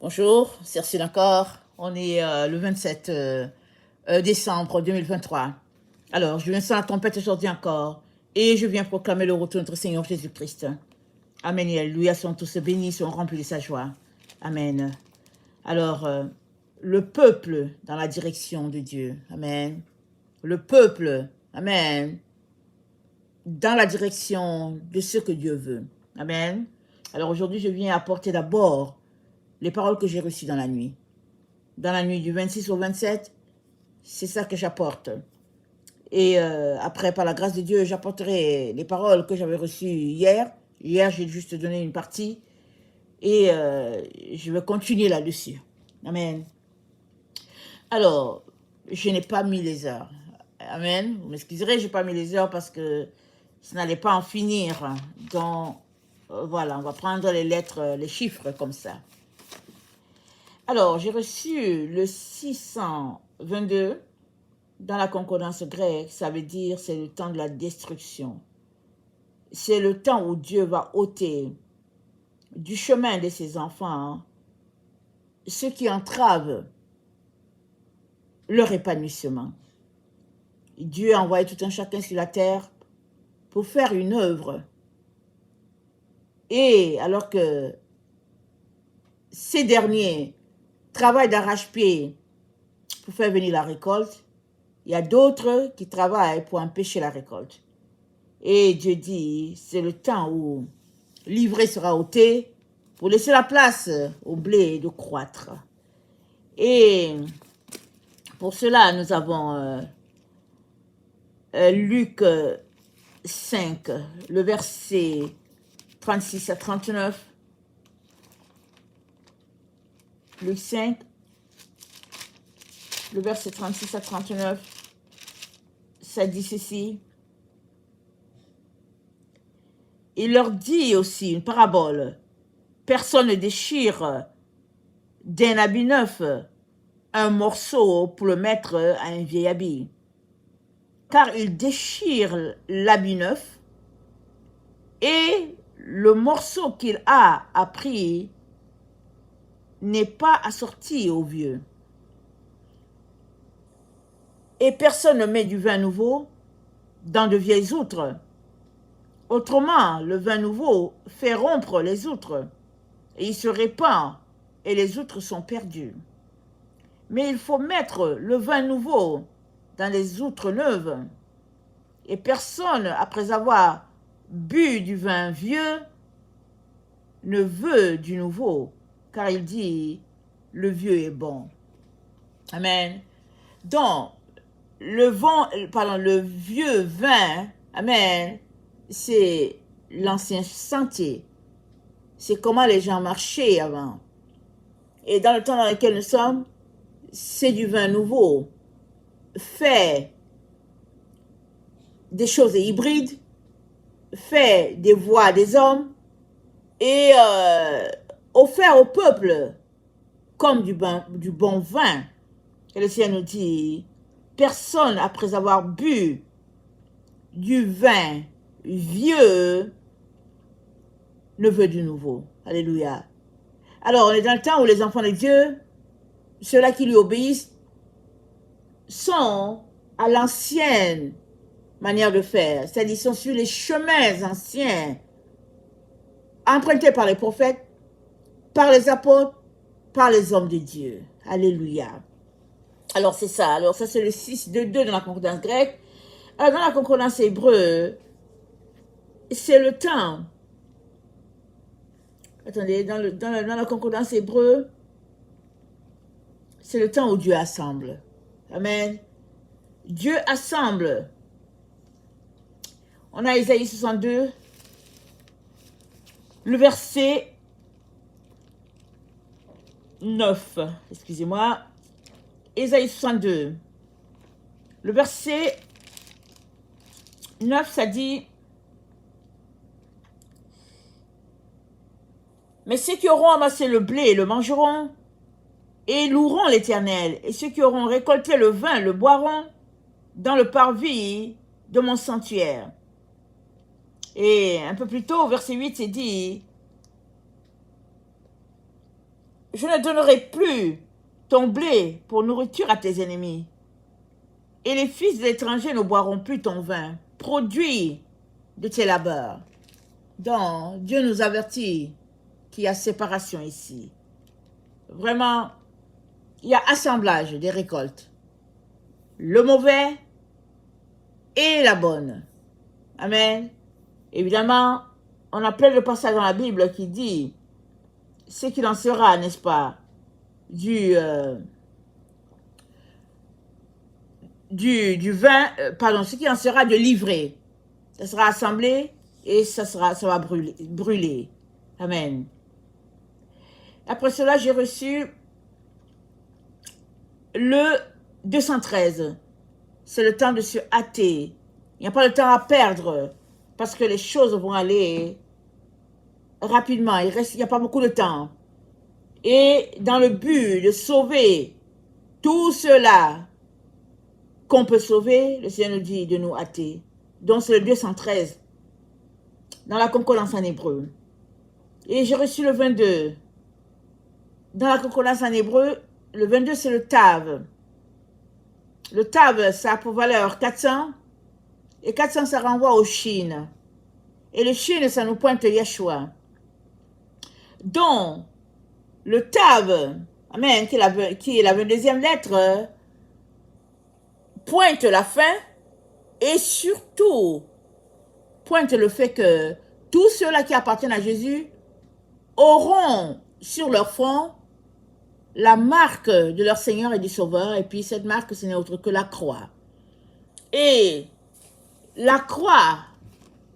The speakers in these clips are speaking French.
Bonjour, c'est Ursule encore. On est le 27 décembre 2023. Alors, je viens sans la trompette aujourd'hui encore et je viens proclamer le retour de notre Seigneur Jésus-Christ. Amen et alléluia, sont tous bénis, sont remplis de sa joie. Amen. Alors, le peuple dans la direction de Dieu. Amen. Le peuple, amen, dans la direction de ce que Dieu veut. Amen. Alors aujourd'hui, je viens apporter d'abord les paroles que j'ai reçues dans la nuit. Dans la nuit du 26 au 27, c'est ça que j'apporte. Et après, par la grâce de Dieu, j'apporterai les paroles que j'avais reçues hier. Hier, j'ai juste donné une partie. Et je vais continuer là-dessus. Amen. Alors, je n'ai pas mis les heures. Amen. Vous m'excuserez, je n'ai pas mis les heures parce que ça n'allait pas en finir. Donc, voilà, on va prendre les lettres, les chiffres comme ça. Alors, j'ai reçu le 622 dans la concordance grecque. Ça veut dire c'est le temps de la destruction. C'est le temps où Dieu va ôter du chemin de ses enfants ce qui entrave leur épanouissement. Dieu a envoyé tout un chacun sur la terre pour faire une œuvre. Et alors que ces derniers travaillent d'arrache-pied pour faire venir la récolte, il y a d'autres qui travaillent pour empêcher la récolte. Et Dieu dit, c'est le temps où l'ivraie sera ôtée pour laisser la place au blé de croître. Et pour cela, nous avons Luc 5, le verset 36 à 39. Luc 5, le verset 36 à 39, ça dit ceci. Il leur dit aussi une parabole. Personne ne déchire d'un habit neuf un morceau pour le mettre à un vieil habit. Car il déchire l'habit neuf et le morceau qu'il a appris n'est pas assorti au vieux. Et personne ne met du vin nouveau dans de vieilles outres. Autrement, le vin nouveau fait rompre les outres, et il se répand, et les outres sont perdues. Mais il faut mettre le vin nouveau dans les outres neuves, et personne, après avoir bu du vin vieux, ne veut du nouveau, car il dit, le vieux est bon. Amen. Donc, le vieux vin, amen, c'est l'ancien sentier. C'est comment les gens marchaient avant. Et dans le temps dans lequel nous sommes, c'est du vin nouveau, fait des choses hybrides, fait des voix des hommes et offert au peuple comme du bon vin. Et le Seigneur nous dit, personne après avoir bu du vin vieux ne veut du nouveau. Alléluia. Alors, on est dans le temps où les enfants de Dieu, ceux-là qui lui obéissent, sont à l'ancienne manière de faire. C'est-à-dire, ils sont sur les chemins anciens, empruntés par les prophètes, par les apôtres, par les hommes de Dieu. Alléluia. Alors, c'est ça. Alors, ça, c'est le 6-2 dans la concordance grecque. Alors, dans la concordance hébreu, c'est le temps. Attendez, dans la concordance hébreu, c'est le temps où Dieu assemble. Amen. Dieu assemble. On a Isaïe 62, le verset 9. Excusez-moi. Isaïe 62. Le verset 9, ça dit, mais ceux qui auront amassé le blé le mangeront et loueront l'Éternel. Et ceux qui auront récolté le vin le boiront dans le parvis de mon sanctuaire. Et un peu plus tôt, au verset 8, c'est dit, je ne donnerai plus ton blé pour nourriture à tes ennemis. Et les fils de l'étranger ne boiront plus ton vin, produit de tes labeurs. Donc, Dieu nous avertit qu'il y a séparation ici. Vraiment, il y a assemblage des récoltes. Le mauvais et la bonne. Amen. Évidemment, on a plein de passages dans la Bible qui dit ce qu'il en sera, n'est-ce pas, du vin, pardon, ce qui en sera de l'ivraie. Ça sera assemblé et ça va brûler. Amen. Après cela, j'ai reçu le 213. C'est le temps de se hâter. Il n'y a pas de temps à perdre parce que les choses vont aller rapidement. Il n'y a pas beaucoup de temps. Et dans le but de sauver tout cela qu'on peut sauver, le Seigneur nous dit de nous hâter. Donc c'est le 213 dans la concordance en hébreu. Et j'ai reçu le 22. Dans la concordance en hébreu, le 22 c'est le Tav. Le Tav, ça a pour valeur 400. Et 400, ça renvoie au Shin. Et le Shin, ça nous pointe Yeshua. Donc, le Tav, amen, qui est la 22e lettre, pointe la fin et surtout pointe le fait que tous ceux-là qui appartiennent à Jésus auront sur leur front la marque de leur Seigneur et du Sauveur. Et puis cette marque, ce n'est autre que la croix. Et la croix,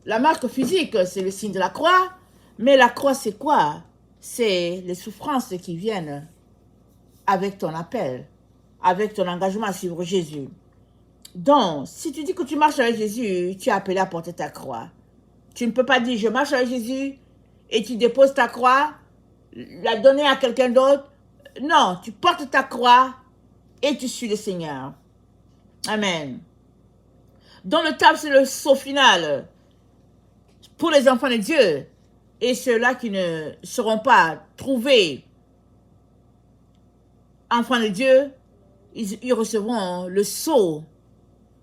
la marque physique, c'est le signe de la croix. Mais la croix, c'est quoi? C'est les souffrances qui viennent avec ton appel, avec ton engagement à suivre Jésus. Donc, si tu dis que tu marches avec Jésus, tu es appelé à porter ta croix. Tu ne peux pas dire, je marche avec Jésus, et tu déposes ta croix, la donner à quelqu'un d'autre. Non, tu portes ta croix, et tu suis le Seigneur. Amen. Donc, le Tav, c'est le saut final pour les enfants de Dieu. Et ceux-là qui ne seront pas trouvés enfants de Dieu, ils recevront le sceau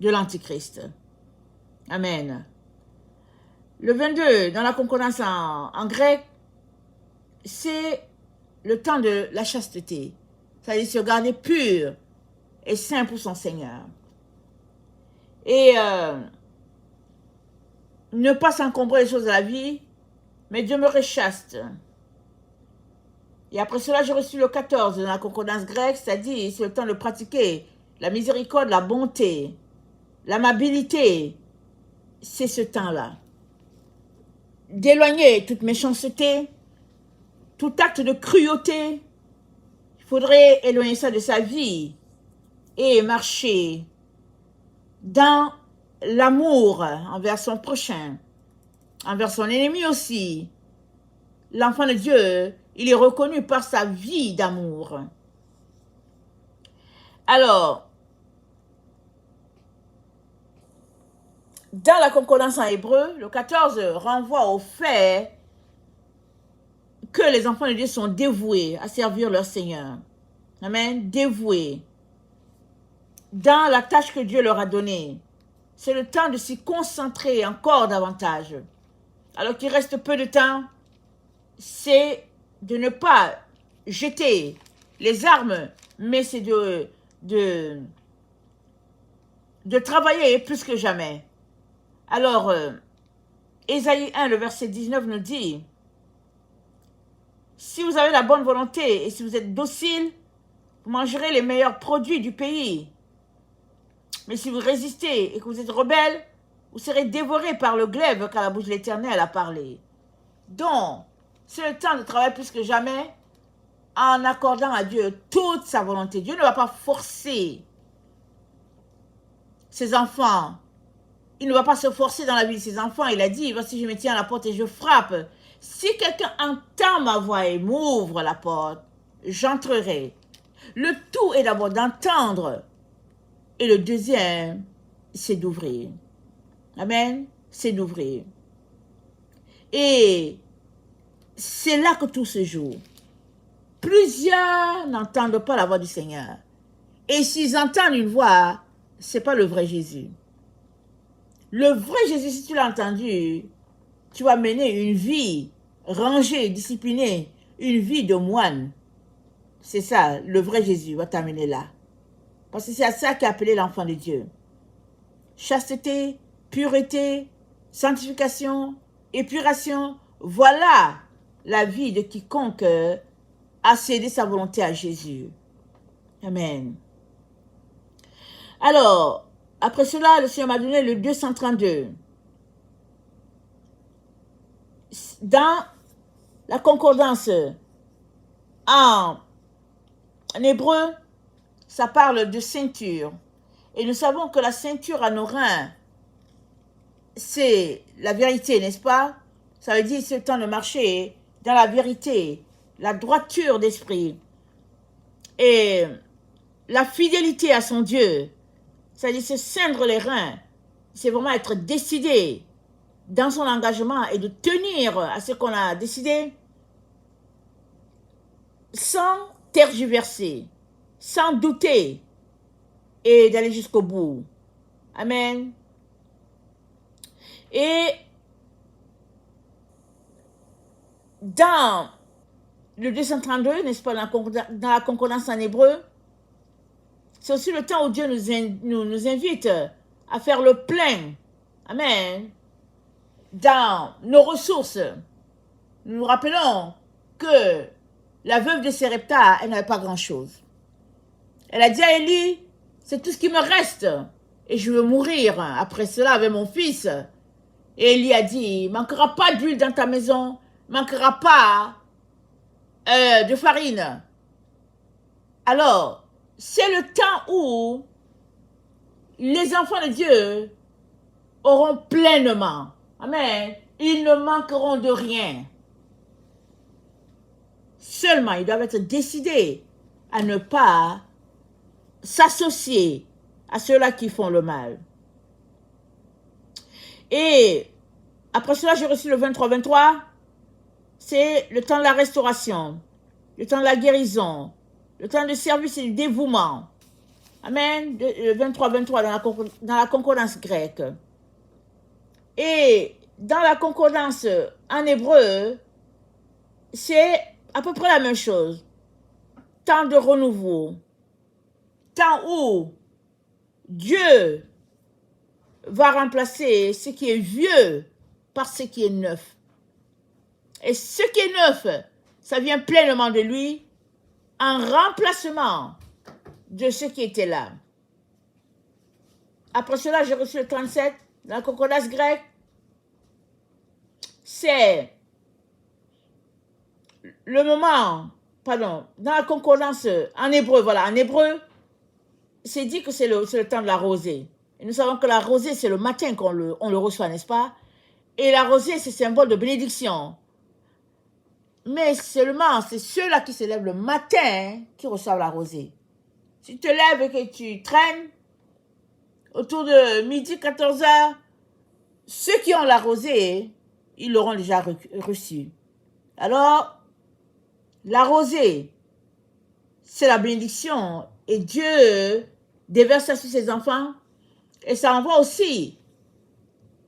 de l'Antichrist. Amen. Le 22, dans la concordance en grec, c'est le temps de la chasteté. C'est-à-dire se garder pur et saint pour son Seigneur. Et ne pas s'encombrer des choses de la vie, mais demeurer chaste. Et après cela, j'ai reçu le 14 dans la concordance grecque, c'est-à-dire c'est le temps de pratiquer la miséricorde, la bonté, l'amabilité. C'est ce temps-là. D'éloigner toute méchanceté, tout acte de cruauté. Il faudrait éloigner ça de sa vie et marcher dans l'amour envers son prochain, envers son ennemi aussi. L'enfant de Dieu, il est reconnu par sa vie d'amour. Alors, dans la concordance en hébreu, le 14 renvoie au fait que les enfants de Dieu sont dévoués à servir leur Seigneur. Amen. Dévoués dans la tâche que Dieu leur a donnée. C'est le temps de s'y concentrer encore davantage. Alors qu'il reste peu de temps, c'est de ne pas jeter les armes, mais c'est de travailler plus que jamais. Alors, Ésaïe 1, le verset 19 nous dit, si vous avez la bonne volonté et si vous êtes docile, vous mangerez les meilleurs produits du pays. Mais si vous résistez et que vous êtes rebelle, vous serez dévorés par le glaive car la bouche de l'Éternel a parlé. Donc, c'est le temps de travailler plus que jamais en accordant à Dieu toute sa volonté. Dieu ne va pas forcer ses enfants. Il ne va pas se forcer dans la vie de ses enfants. Il a dit, voici je me tiens à la porte et je frappe. Si quelqu'un entend ma voix et m'ouvre la porte, j'entrerai. Le tout est d'abord d'entendre. Et le deuxième, c'est d'ouvrir. Amen. C'est d'ouvrir. Et c'est là que tout se joue. plusieurs n'entendent pas la voix du Seigneur. Et s'ils entendent une voix, ce n'est pas le vrai Jésus. Le vrai Jésus, si tu l'as entendu, tu vas mener une vie rangée, disciplinée, une vie de moine. C'est ça, le vrai Jésus va t'amener là. Parce que c'est à ça qu'est appelé l'enfant de Dieu. Chasteté, pureté, sanctification, épuration, voilà la vie de quiconque a cédé sa volonté à Jésus. Amen. Alors, après cela, le Seigneur m'a donné le 232. Dans la concordance en hébreu, ça parle de ceinture. Et nous savons que la ceinture à nos reins, c'est la vérité, n'est-ce pas? Ça veut dire c'est le temps de marcher dans la vérité, la droiture d'esprit et la fidélité à son Dieu. C'est-à-dire se ceindre les reins, c'est vraiment être décidé dans son engagement et de tenir à ce qu'on a décidé sans tergiverser, sans douter et d'aller jusqu'au bout. Amen. Et dans le 232, n'est-ce pas, dans la concordance en hébreu, c'est aussi le temps où Dieu nous invite à faire le plein. Amen. Dans nos ressources. Nous nous rappelons que la veuve de Sarepta, elle n'avait pas grand-chose. Elle a dit à Élie, c'est tout ce qui me reste. Et je veux mourir après cela avec mon fils. Et Élie a dit, il ne manquera pas d'huile dans ta maison, il ne manquera pas de farine. Alors, c'est le temps où les enfants de Dieu auront pleinement. Amen. Ils ne manqueront de rien. Seulement, ils doivent être décidés à ne pas s'associer à ceux-là qui font le mal. Et après cela, j'ai reçu le 23-23. C'est le temps de la restauration, le temps de la guérison, le temps de service et du dévouement. Amen. Le 23-23 dans la concordance grecque. Et dans la concordance en hébreu, c'est à peu près la même chose. Temps de renouveau. Temps où Dieu va remplacer ce qui est vieux par ce qui est neuf. Et ce qui est neuf, ça vient pleinement de lui en remplacement de ce qui était là. Après cela, j'ai reçu le 37 dans la concordance grecque. C'est le moment, pardon, dans la concordance en hébreu, voilà, en hébreu, c'est dit que c'est le temps de la rosée. Et nous savons que la rosée, c'est le matin qu'on le reçoit, n'est-ce pas? Et la rosée, c'est symbole de bénédiction. Mais seulement, c'est ceux-là qui se lèvent le matin qui reçoivent la rosée. Si tu te lèves et que tu traînes, autour de midi, 14 heures, ceux qui ont la rosée, ils l'auront déjà reçue. Alors, la rosée, c'est la bénédiction. Et Dieu déverse ça sur ses enfants. Et ça envoie aussi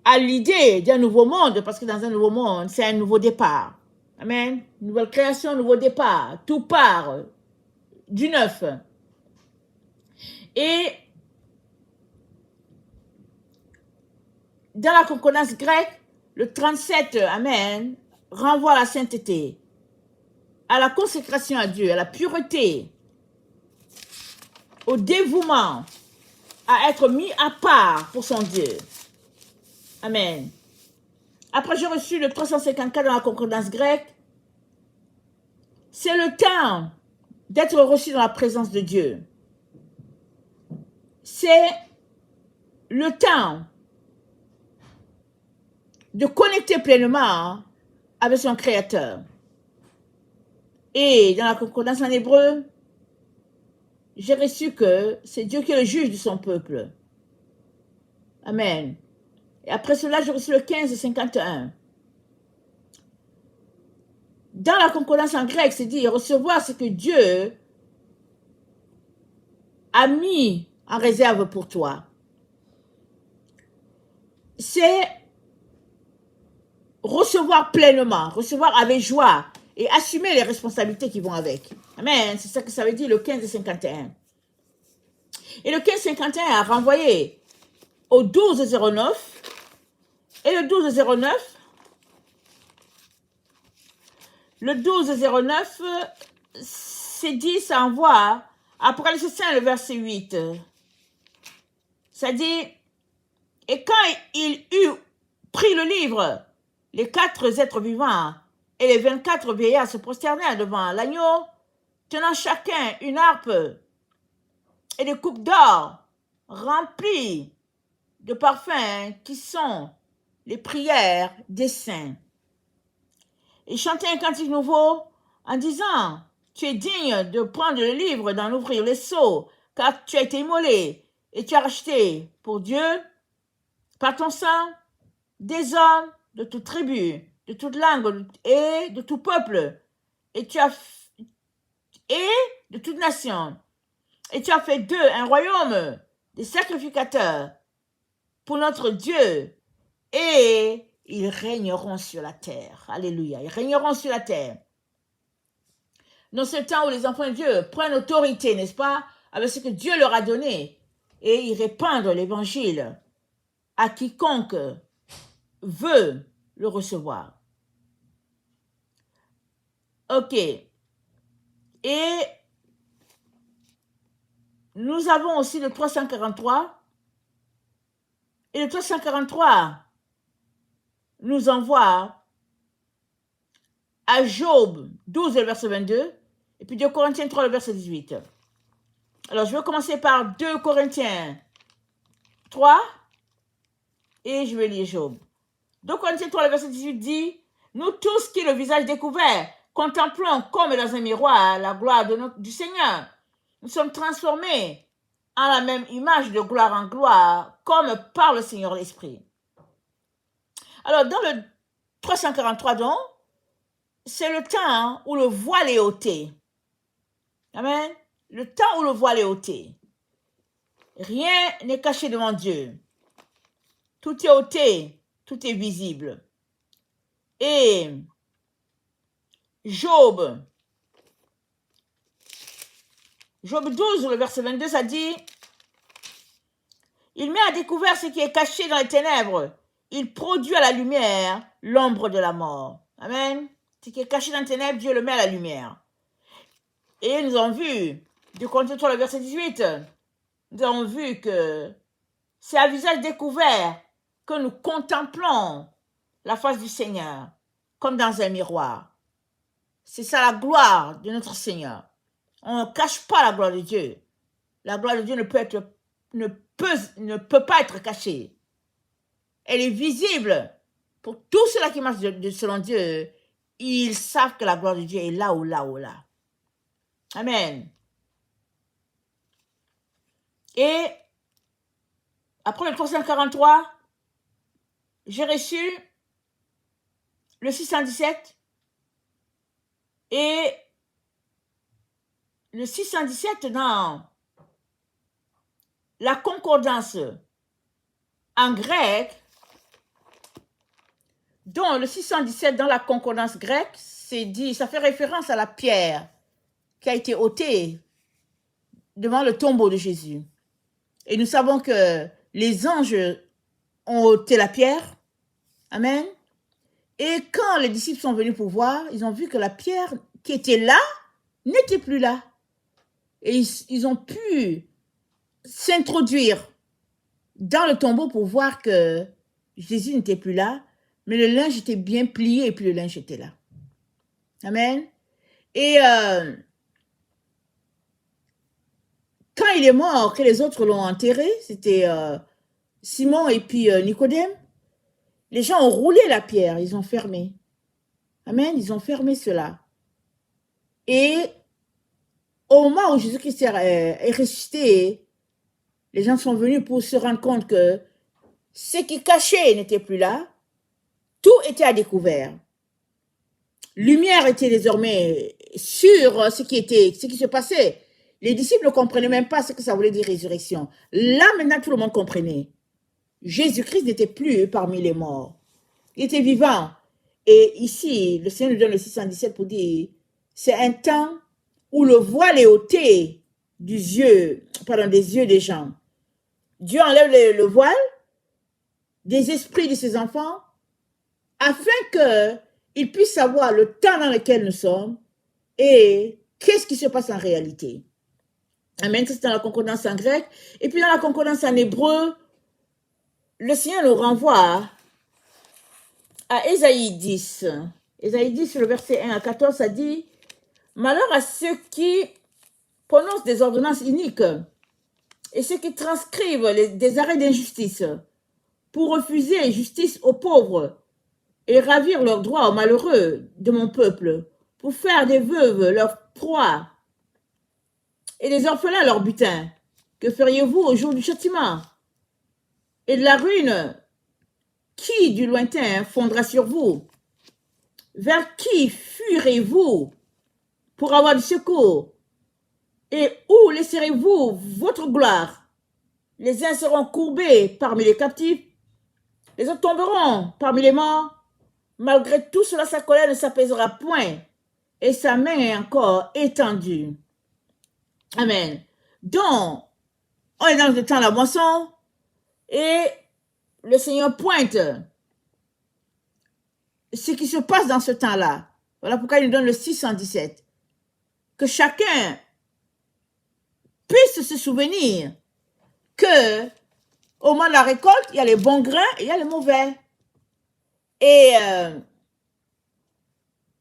à l'idée d'un nouveau monde. Parce que dans un nouveau monde, c'est un nouveau départ. Amen. Nouvelle création, nouveau départ. Tout part du neuf. Et dans la concordance grecque, le 37, amen, renvoie à la sainteté, à la consécration à Dieu, à la pureté, au dévouement, à être mis à part pour son Dieu. Amen. Après, j'ai reçu le 354 dans la concordance grecque. C'est le temps d'être reçu dans la présence de Dieu. C'est le temps de connecter pleinement avec son Créateur. Et dans la concordance en hébreu, j'ai reçu que c'est Dieu qui est le juge de son peuple. Amen. Et après cela, j'ai reçu le 15 et 51. Dans la concordance en grec, c'est dit recevoir ce que Dieu a mis en réserve pour toi. C'est recevoir pleinement, recevoir avec joie et assumer les responsabilités qui vont avec. Amen. C'est ça que ça veut dire le 1551. Et le 1551 a renvoyé au 1209. Et le 1209, c'est dit, ça envoie Apocalypse 5, le verset 8. Ça dit, et quand il eut pris le livre, les 4 êtres vivants et les 24 vieillards se prosternèrent devant l'agneau, tenant chacun une harpe et des coupes d'or remplies de parfums qui sont les prières des saints. Ils chantaient un cantique nouveau en disant, tu es digne de prendre le livre, d'en ouvrir les sceaux, car tu as été immolé et tu as racheté pour Dieu, par ton sang, des hommes de toute tribu, de toute langue et de tout peuple, et de toute nation. Et tu as fait d'eux un royaume des sacrificateurs pour notre Dieu, et ils régneront sur la terre. Alléluia, ils régneront sur la terre. Dans ce temps où les enfants de Dieu prennent autorité, n'est-ce pas, avec ce que Dieu leur a donné, et ils répandent l'évangile à quiconque veut le recevoir. Ok. Et nous avons aussi le 343. Et le 343 nous envoie à Job 12, le verset 22, et puis 2 Corinthiens 3, le verset 18. Alors, je vais commencer par 2 Corinthiens 3, et je vais lire Job. 2 Corinthiens 3, le verset 18 dit, « Nous tous qui, le visage découvert, contemplons comme dans un miroir la gloire du Seigneur. Nous sommes transformés en la même image de gloire en gloire, comme par le Seigneur l'Esprit. » Alors, dans le 343, donc, c'est le temps où le voile est ôté. Amen. Le temps où le voile est ôté. Rien n'est caché devant Dieu. Tout est ôté, tout est visible. Et Job 12, le verset 22, ça dit, « Il met à découvert ce qui est caché dans les ténèbres. Il produit à la lumière l'ombre de la mort. » Amen. Ce qui est caché dans les ténèbres, Dieu le met à la lumière. Et nous avons vu, du Corinthiens 3, le verset 18, nous avons vu que c'est à visage découvert que nous contemplons la face du Seigneur, comme dans un miroir. C'est ça la gloire de notre Seigneur. On ne cache pas la gloire de Dieu. La gloire de Dieu ne peut pas être cachée. Elle est visible. Pour tous ceux-là qui marchent selon Dieu, ils savent que la gloire de Dieu est là ou là ou là. Amen. Et après le 343, j'ai reçu le 617 et le 617 dans la concordance en grec, dont le 617 dans la concordance grecque, c'est dit, ça fait référence à la pierre qui a été ôtée devant le tombeau de Jésus. Et nous savons que les anges ont ôté la pierre. Amen. Et quand les disciples sont venus pour voir, ils ont vu que la pierre qui était là n'était plus là. Et ils ont pu s'introduire dans le tombeau pour voir que Jésus n'était plus là, mais le linge était bien plié et puis le linge était là. Amen. Et quand il est mort, que les autres l'ont enterré, c'était Simon et puis Nicodème, les gens ont roulé la pierre, ils ont fermé. Amen, ils ont fermé cela. Et au moment où Jésus-Christ est ressuscité, les gens sont venus pour se rendre compte que ce qui cachait n'était plus là, tout était à découvert. lumière était désormais sur ce qui se passait. Les disciples ne comprenaient même pas ce que ça voulait dire résurrection. Là, maintenant, tout le monde comprenait. Jésus-Christ n'était plus parmi les morts. Il était vivant. Et ici, le Seigneur nous donne le 617 pour dire, c'est un temps où le voile est ôté des yeux des gens. Dieu enlève le voile des esprits de ses enfants afin qu'ils puissent savoir le temps dans lequel nous sommes et qu'est-ce qui se passe en réalité. Amen, c'est dans la concordance en grec. Et puis dans la concordance en hébreu, le Seigneur nous renvoie à Ésaïe 10. Ésaïe 10, le verset 1 à 14, ça dit « Malheur à ceux qui prononcent des ordonnances iniques et ceux qui transcrivent des arrêts d'injustice pour refuser justice aux pauvres et ravir leurs droits aux malheureux de mon peuple, pour faire des veuves leur proie et des orphelins leur butin. Que feriez-vous au jour du châtiment et de la ruine? Qui du lointain fondra sur vous? Vers qui fuirez-vous pour avoir du secours? Et où laisserez-vous votre gloire? Les uns seront courbés parmi les captifs, les autres tomberont parmi les morts. Malgré tout cela, sa colère ne s'apaisera point, et sa main est encore étendue. Amen. Donc, on est dans le temps de la moisson, et le Seigneur pointe ce qui se passe dans ce temps-là. Voilà pourquoi il nous donne le 617. Que chacun puisse se souvenir que au moment de la récolte, il y a les bons grains et il y a les mauvais. Et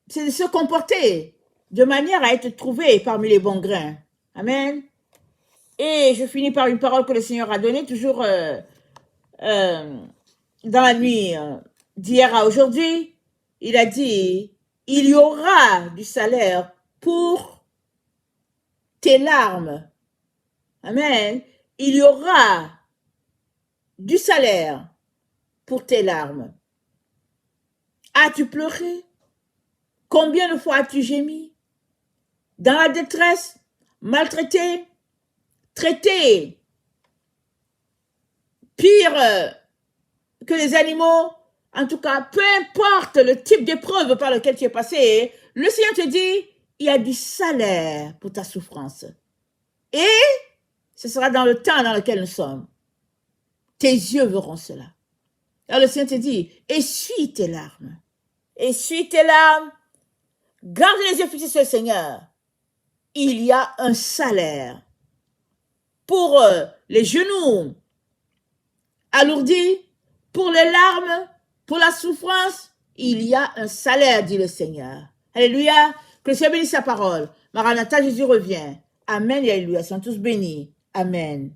c'est de se comporter de manière à être trouvé parmi les bons grains. Amen. Et je finis par une parole que le Seigneur a donnée toujours dans la nuit d'hier à aujourd'hui. Il a dit, il y aura du salaire pour tes larmes. Amen. Il y aura du salaire pour tes larmes. As-tu pleuré? Combien de fois as-tu gémi? Dans la détresse, maltraité, traité, pire que les animaux, en tout cas, peu importe le type d'épreuve par lequel tu es passé, le Seigneur te dit, il y a du salaire pour ta souffrance. Et ce sera dans le temps dans lequel nous sommes. Tes yeux verront cela. Alors le Seigneur te dit, essuie tes larmes. Essuie tes larmes. Garde les yeux fixés sur le Seigneur. Il y a un salaire. Pour les genoux alourdis, pour les larmes, pour la souffrance, il y a un salaire, dit le Seigneur. Alléluia. Que le Seigneur bénisse sa parole. Maranatha, Jésus revient. Amen et alléluia. Ils sont tous bénis. Amen.